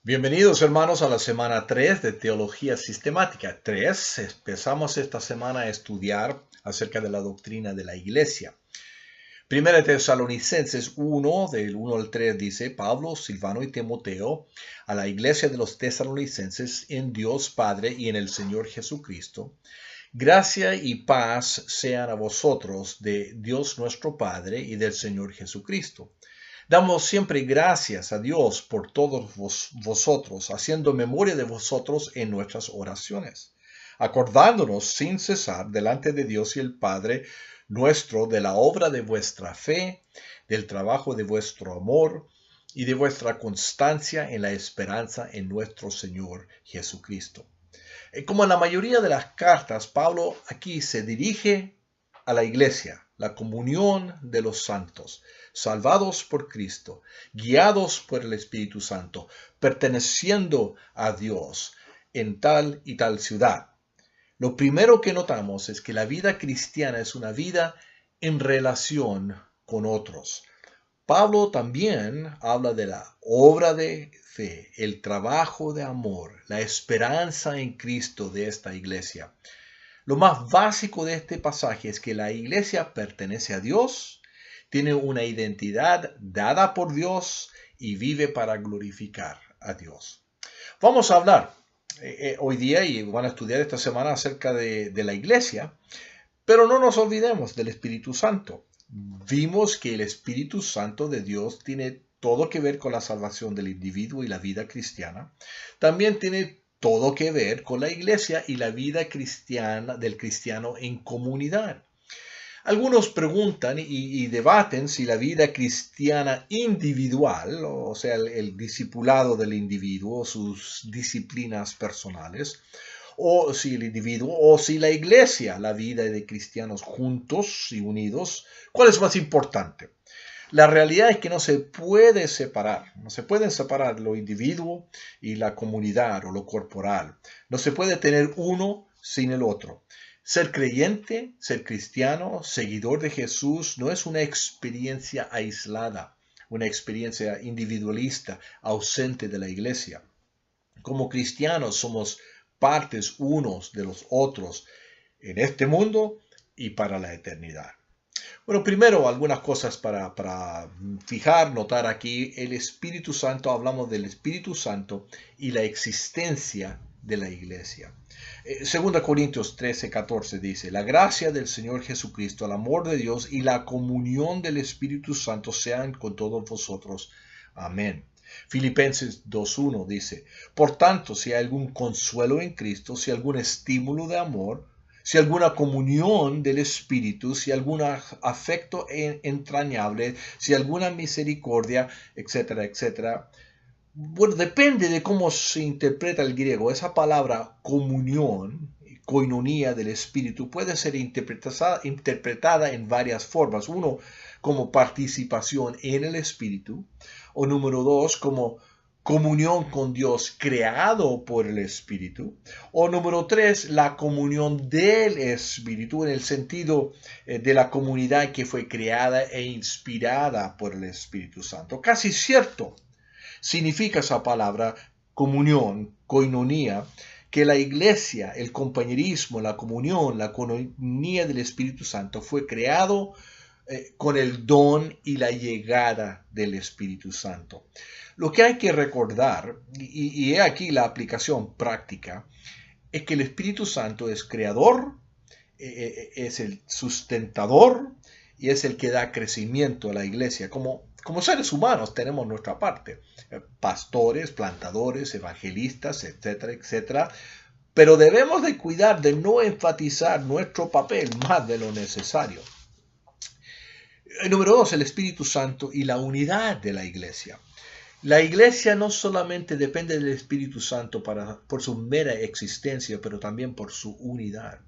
Bienvenidos hermanos a la semana 3 de Teología Sistemática. Empezamos esta semana a estudiar acerca de la doctrina de la Iglesia. Primera Tesalonicenses 1, del 1 al 3 dice: Pablo, Silvano y Timoteo, a la Iglesia de los Tesalonicenses en Dios Padre y en el Señor Jesucristo, gracia y paz sean a vosotros de Dios nuestro Padre y del Señor Jesucristo. Damos siempre gracias a Dios por todos vosotros, haciendo memoria de vosotros en nuestras oraciones, acordándonos sin cesar delante de Dios y el Padre nuestro de la obra de vuestra fe, del trabajo de vuestro amor y de vuestra constancia en la esperanza en nuestro Señor Jesucristo. Como en la mayoría de las cartas, Pablo aquí se dirige a la iglesia, la comunión de los santos, salvados por Cristo, guiados por el Espíritu Santo, perteneciendo a Dios en tal y tal ciudad. Lo primero que notamos es que la vida cristiana es una vida en relación con otros. Pablo también habla de la obra de fe, el trabajo de amor, la esperanza en Cristo de esta iglesia. Lo más básico de este pasaje es que la iglesia pertenece a Dios, tiene una identidad dada por Dios y vive para glorificar a Dios. Vamos a hablar hoy día y van a estudiar esta semana acerca de la iglesia, pero no nos olvidemos del Espíritu Santo. Vimos que el Espíritu Santo de Dios tiene todo que ver con la salvación del individuo y la vida cristiana. También tiene todo que ver con la iglesia y la vida cristiana del cristiano en comunidad. Algunos preguntan y debaten si la vida cristiana individual, o sea, el discipulado del individuo, sus disciplinas personales, o si el individuo, o si la iglesia, la vida de cristianos juntos y unidos, ¿cuál es más importante? La realidad es que no se puede separar, no se pueden separar lo individuo y la comunidad o lo corporal. No se puede tener uno sin el otro. Ser creyente, ser cristiano, seguidor de Jesús no es una experiencia aislada, una experiencia individualista, ausente de la iglesia. Como cristianos somos partes unos de los otros en este mundo y para la eternidad. Bueno, primero algunas cosas para notar aquí. El Espíritu Santo, hablamos del Espíritu Santo y la existencia de la iglesia. 2 Corintios 13, 14 dice: la gracia del Señor Jesucristo, el amor de Dios y la comunión del Espíritu Santo sean con todos vosotros. Amén. Filipenses 2.1 dice: por tanto, si hay algún consuelo en Cristo, si algún estímulo de amor, si alguna comunión del Espíritu, si algún afecto entrañable, si alguna misericordia, etcétera, etcétera. Bueno, depende de cómo se interpreta el griego. Esa palabra comunión, koinonía del Espíritu, puede ser interpretada en varias formas. Uno, como participación en el Espíritu, o número dos, como comunión con Dios creado por el Espíritu, o número tres, la comunión del Espíritu en el sentido de la comunidad que fue creada e inspirada por el Espíritu Santo. Casi cierto significa esa palabra comunión, koinonía, que la iglesia, el compañerismo, la comunión, la koinonía del Espíritu Santo fue creado con el don y la llegada del Espíritu Santo. Lo que hay que recordar, y he aquí la aplicación práctica, es que el Espíritu Santo es creador, es el sustentador y es el que da crecimiento a la iglesia. Como seres humanos tenemos nuestra parte, pastores, plantadores, evangelistas, etcétera, etcétera, pero debemos de cuidar de no enfatizar nuestro papel más de lo necesario. Número dos, el Espíritu Santo y la unidad de la iglesia. La iglesia no solamente depende del Espíritu Santo por su mera existencia, pero también por su unidad.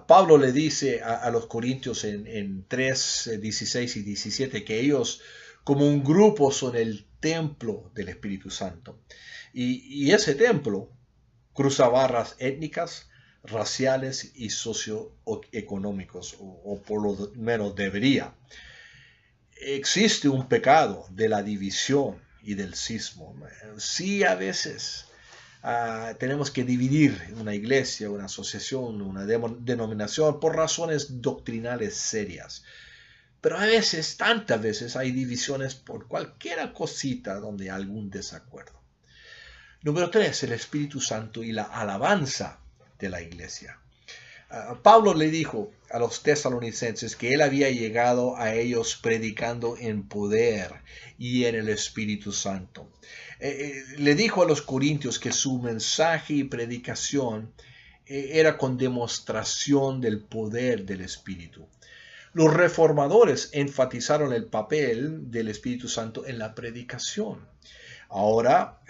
Pablo le dice a los corintios en 3, 16 y 17 que ellos como un grupo son el templo del Espíritu Santo. Y ese templo cruza barras étnicas, raciales y socioeconómicos, o por lo menos debería. Existe un pecado de la división y del cismo. Sí, a veces tenemos que dividir una iglesia, una asociación, una denominación por razones doctrinales serias. Pero a veces, tantas veces, hay divisiones por cualquier cosita donde hay algún desacuerdo. Número 3, el Espíritu Santo y la alabanza de la iglesia. Pablo le dijo a los tesalonicenses que él había llegado a ellos predicando en poder y en el Espíritu Santo. Le dijo a los corintios que su mensaje y predicación era con demostración del poder del Espíritu. Los reformadores enfatizaron el papel del Espíritu Santo en la predicación. Ahora,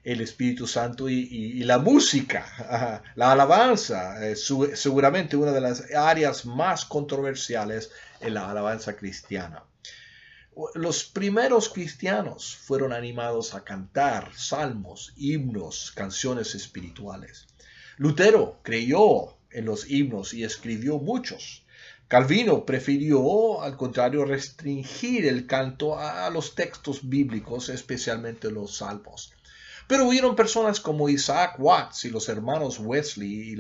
el Espíritu Santo y la música, la alabanza, es seguramente una de las áreas más controversiales en la alabanza cristiana. Los primeros cristianos fueron animados a cantar salmos, himnos, canciones espirituales. Lutero creyó en los himnos y escribió muchos. Calvino prefirió, al contrario, restringir el canto a los textos bíblicos, especialmente los salmos. Pero hubieron personas como Isaac Watts y los hermanos Wesley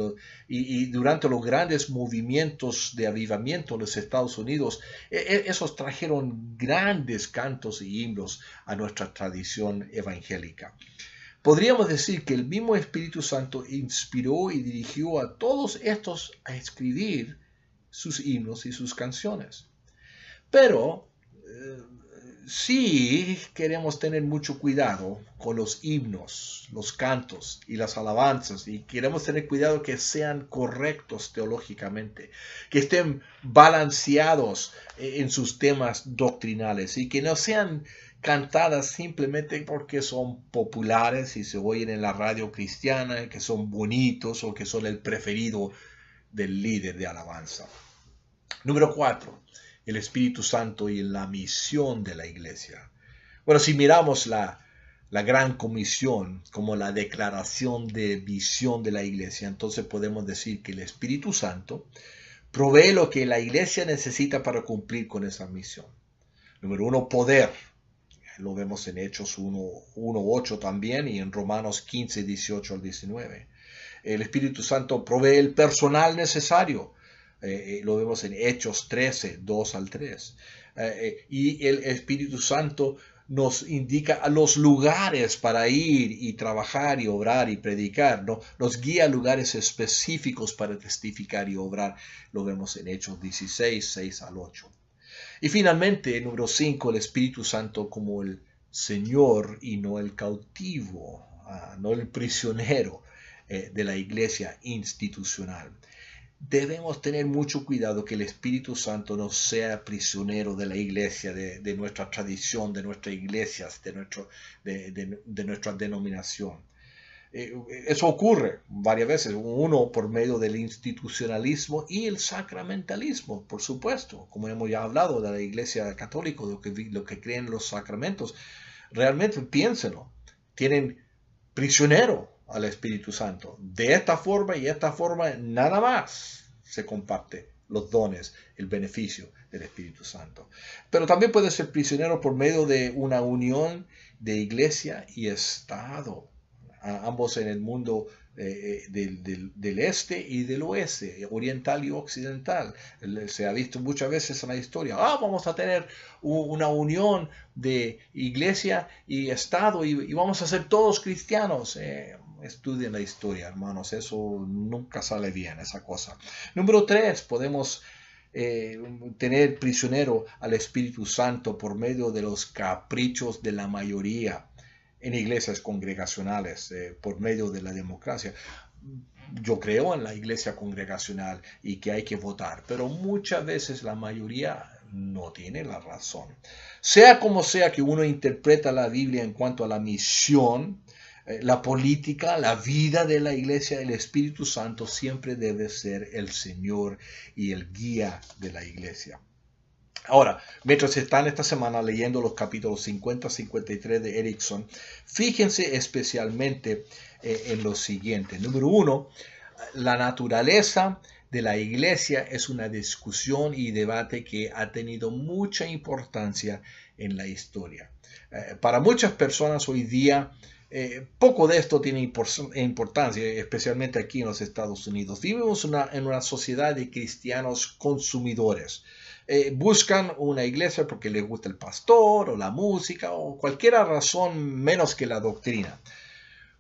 y durante los grandes movimientos de avivamiento en los Estados Unidos, esos trajeron grandes cantos y himnos a nuestra tradición evangélica. Podríamos decir que el mismo Espíritu Santo inspiró y dirigió a todos estos a escribir sus himnos y sus canciones. Pero sí queremos tener mucho cuidado con los himnos, los cantos y las alabanzas, y queremos tener cuidado que sean correctos teológicamente, que estén balanceados en sus temas doctrinales y que no sean cantadas simplemente porque son populares y se oyen en la radio cristiana, que son bonitos o que son el preferido del líder de alabanza. Número 4, el Espíritu Santo y la misión de la iglesia. Bueno, si miramos la gran comisión como la declaración de visión de la iglesia, entonces podemos decir que el Espíritu Santo provee lo que la iglesia necesita para cumplir con esa misión. Número 1, poder. Lo vemos en Hechos 1:8 también y en Romanos 15, 18 al 19. El Espíritu Santo provee el personal necesario. Lo vemos en Hechos 13, 2 al 3. Y el Espíritu Santo nos indica a los lugares para ir y trabajar y obrar y predicar, ¿no? Nos guía a lugares específicos para testificar y obrar. Lo vemos en Hechos 16, 6 al 8. Y finalmente, número 5, el Espíritu Santo como el Señor y no el cautivo, no el prisionero de la iglesia institucional. Debemos tener mucho cuidado que el Espíritu Santo no sea prisionero de la iglesia, de nuestra tradición, de nuestras iglesias, de nuestra denominación. Eso ocurre varias veces, uno por medio del institucionalismo y el sacramentalismo, por supuesto, como hemos ya hablado de la iglesia católica, lo que creen los sacramentos. Realmente piénsenlo, tienen prisionero al Espíritu Santo. De esta forma y esta forma nada más se comparte los dones, el beneficio del Espíritu Santo. Pero también puede ser prisionero por medio de una unión de iglesia y Estado, ambos en el mundo del este y del oeste, oriental y occidental. Se ha visto muchas veces en la historia, vamos a tener una unión de iglesia y Estado y vamos a ser todos cristianos. Estudien la historia, hermanos, eso nunca sale bien, esa cosa. Número 3, podemos tener prisionero al Espíritu Santo por medio de los caprichos de la mayoría en iglesias congregacionales, por medio de la democracia. Yo creo en la iglesia congregacional y que hay que votar, pero muchas veces la mayoría no tiene la razón. Sea como sea que uno interpreta la Biblia en cuanto a la misión, la política, la vida de la iglesia, el Espíritu Santo siempre debe ser el Señor y el guía de la iglesia. Ahora, mientras están esta semana leyendo los capítulos 50-53 de Erickson, fíjense especialmente en lo siguiente. Número 1, la naturaleza de la iglesia es una discusión y debate que ha tenido mucha importancia en la historia. Para muchas personas hoy día, poco de esto tiene importancia, especialmente aquí en los Estados Unidos. Vivimos en una sociedad de cristianos consumidores. Buscan una iglesia porque les gusta el pastor o la música o cualquier razón menos que la doctrina.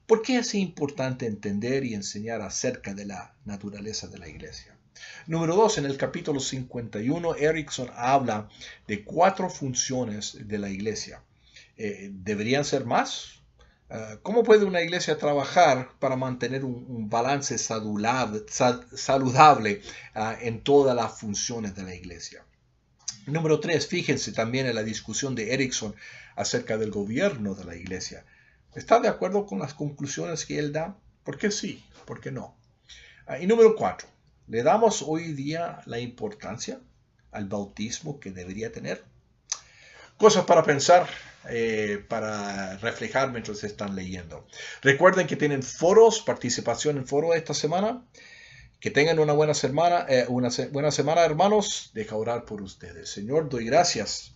¿Por qué es importante entender y enseñar acerca de la naturaleza de la iglesia? Número 2, en el capítulo 51, Erickson habla de 4 funciones de la iglesia. ¿Deberían ser más? ¿Cómo puede una iglesia trabajar para mantener un balance saludable en todas las funciones de la iglesia? Número 3, fíjense también en la discusión de Erickson acerca del gobierno de la iglesia. ¿Está de acuerdo con las conclusiones que él da? ¿Por qué sí? ¿Por qué no? Y número 4, ¿le damos hoy día la importancia al bautismo que debería tener? Cosas para pensar, para reflejar mientras están leyendo. Recuerden que tienen foros, participación en foros esta semana. Que tengan una buena semana, hermanos. Deja orar por ustedes. Señor, doy gracias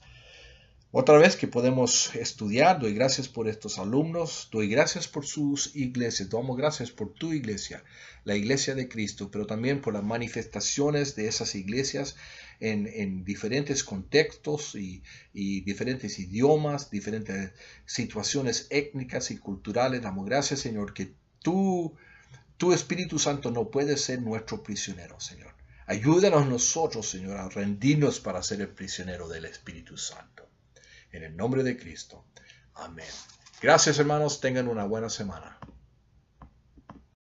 otra vez que podemos estudiar. Doy gracias por estos alumnos. Doy gracias por sus iglesias. Damos gracias por tu iglesia, la iglesia de Cristo, pero también por las manifestaciones de esas iglesias en diferentes contextos y diferentes idiomas, diferentes situaciones étnicas y culturales. Damos gracias, Señor, que tu Espíritu Santo no puede ser nuestro prisionero, Señor. Ayúdanos nosotros, Señor, a rendirnos para ser el prisionero del Espíritu Santo. En el nombre de Cristo. Amén. Gracias, hermanos. Tengan una buena semana.